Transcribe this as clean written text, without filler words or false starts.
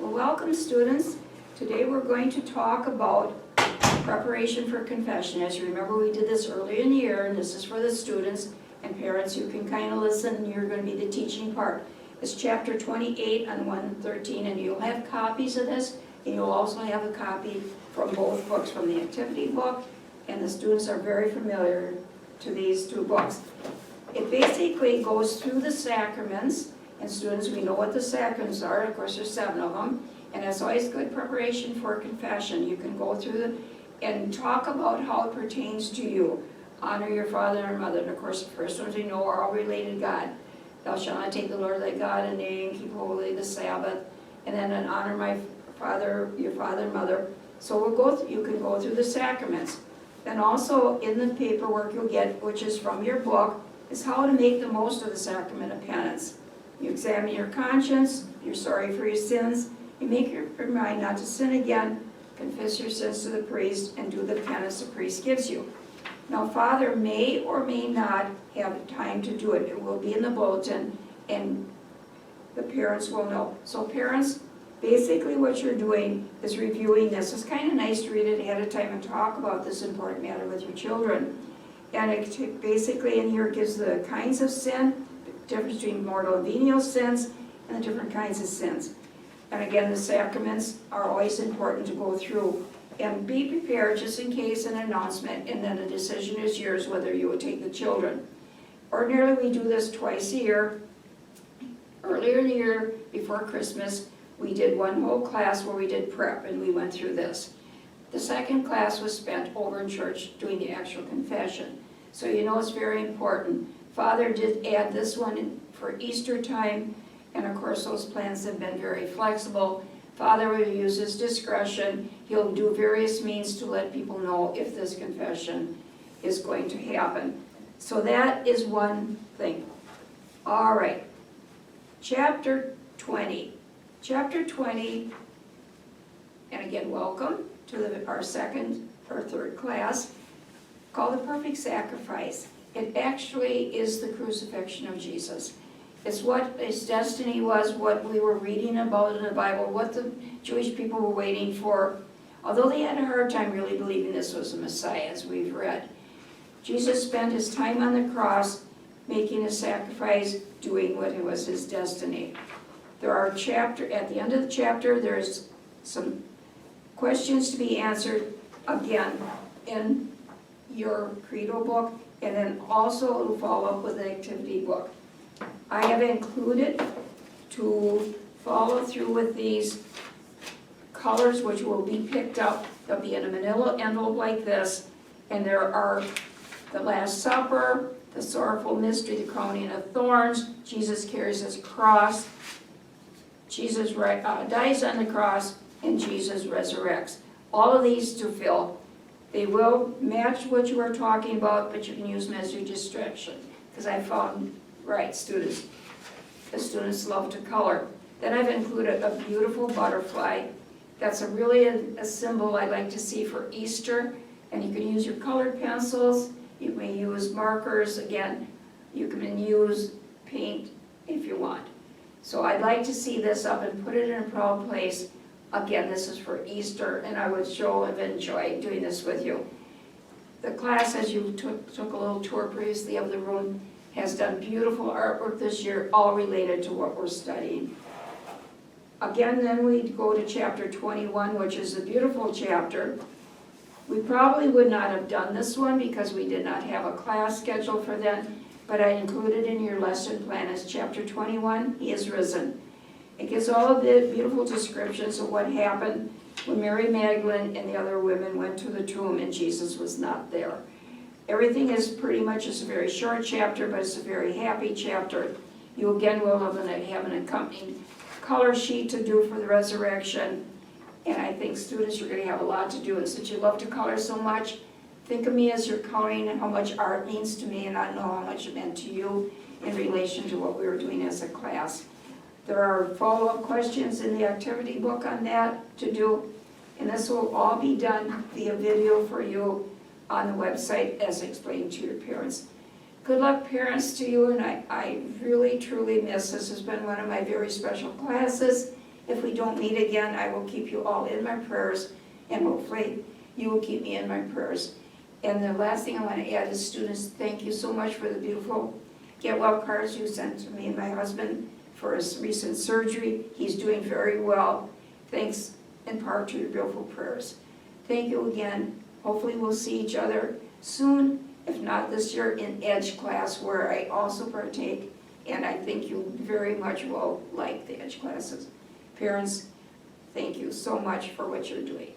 Well, welcome students. Today we're going to talk about preparation for confession. As you remember, we did this earlier in the year, and this is for the students and parents. You can kind of listen, and you're going to be the teaching part. It's chapter 28 on 113, and you'll have copies of this, and you'll also have a copy from both books, from the activity book, and the students are very familiar to these two books. It basically goes through the sacraments, and students, we know what the sacraments are. Of course, there's 7 of them, and it's always good preparation for confession. You can go through and talk about how it pertains to you. Honor your father and mother, and of course, the first ones we know are all related to God. Thou shalt not take the Lord thy God in name, keep holy the Sabbath, and then honor my father, your father and mother. So you can go through the sacraments. Then also in the paperwork you'll get, which is from your book, is how to make the most of the sacrament of penance. You examine your conscience, you're sorry for your sins, you make your mind not to sin again, confess your sins to the priest, and do the penance the priest gives you. Now, Father may or may not have time to do it. It will be in the bulletin, and the parents will know. So parents, basically what you're doing is reviewing this. It's kind of nice to read it ahead of time and talk about this important matter with your children. And it basically in here gives the kinds of sin, the difference between mortal and venial sins, and the different kinds of sins. And again, the sacraments are always important to go through. And be prepared just in case an announcement, and then the decision is yours whether you would take the children. Ordinarily, we do this twice a year. Earlier in the year, before Christmas, we did one whole class where we did prep, and we went through this. The second class was spent over in church doing the actual confession. So you know it's very important. Father did add this one for Easter time, and of course those plans have been very flexible. Father will use his discretion. He'll do various means to let people know if this confession is going to happen. So that is one thing. All right, chapter 20. Chapter 20, and again, welcome to our second or third class, called The Perfect Sacrifice. It actually is the crucifixion of Jesus. It's what his destiny was, what we were reading about in the Bible, what the Jewish people were waiting for. Although they had a hard time really believing this was the Messiah, as we've read. Jesus spent his time on the cross, making a sacrifice, doing what was his destiny. There are at the end of the chapter, there's some questions to be answered, again, in your credo book, and then also it'll follow up with the activity book. I have included to follow through with these colors, which will be picked up. They'll be in a manila envelope like this, and there are the Last Supper, the sorrowful mystery, the crowning of thorns, Jesus carries his cross, Jesus dies on the cross, and Jesus resurrects. All of these to fill. They will match what you are talking about, but you can use them as your distraction. Because I found, right, students, the students love to color. Then I've included a beautiful butterfly. That's really a symbol I like to see for Easter. And you can use your colored pencils. You may use markers. Again, you can use paint if you want. So I'd like to see this up and put it in a proud place. Again, this is for Easter, and I would sure have enjoyed doing this with you. The class, as you took a little tour previously of the room, has done beautiful artwork this year, all related to what we're studying. Again, then we go to chapter 21, which is a beautiful chapter. We probably would not have done this one because we did not have a class scheduled for then, but I included in your lesson plan as chapter 21, He is risen. It gives all of the beautiful descriptions of what happened when Mary Magdalene and the other women went to the tomb and Jesus was not there. Everything is pretty much just a very short chapter, but it's a very happy chapter. You again will have an accompanying color sheet to do for the resurrection. And I think students, you're going to have a lot to do. And since you love to color so much, think of me as you're coloring and how much art means to me, and I know how much it meant to you in relation to what we were doing as a class. There are follow-up questions in the activity book on that to do, and this will all be done via video for you on the website as explained to your parents. Good luck, parents, to you, and I really, truly miss this. Has been one of my very special classes. If we don't meet again, I will keep you all in my prayers, and hopefully you will keep me in my prayers. And the last thing I want to add is, students, thank you so much for the beautiful get well cards you sent to me and my husband for his recent surgery. He's doing very well, thanks in part to your beautiful prayers. Thank you again. Hopefully we'll see each other soon, if not this year, in Edge class, where I also partake, and I think you very much will like the Edge classes. Parents, thank you so much for what you're doing.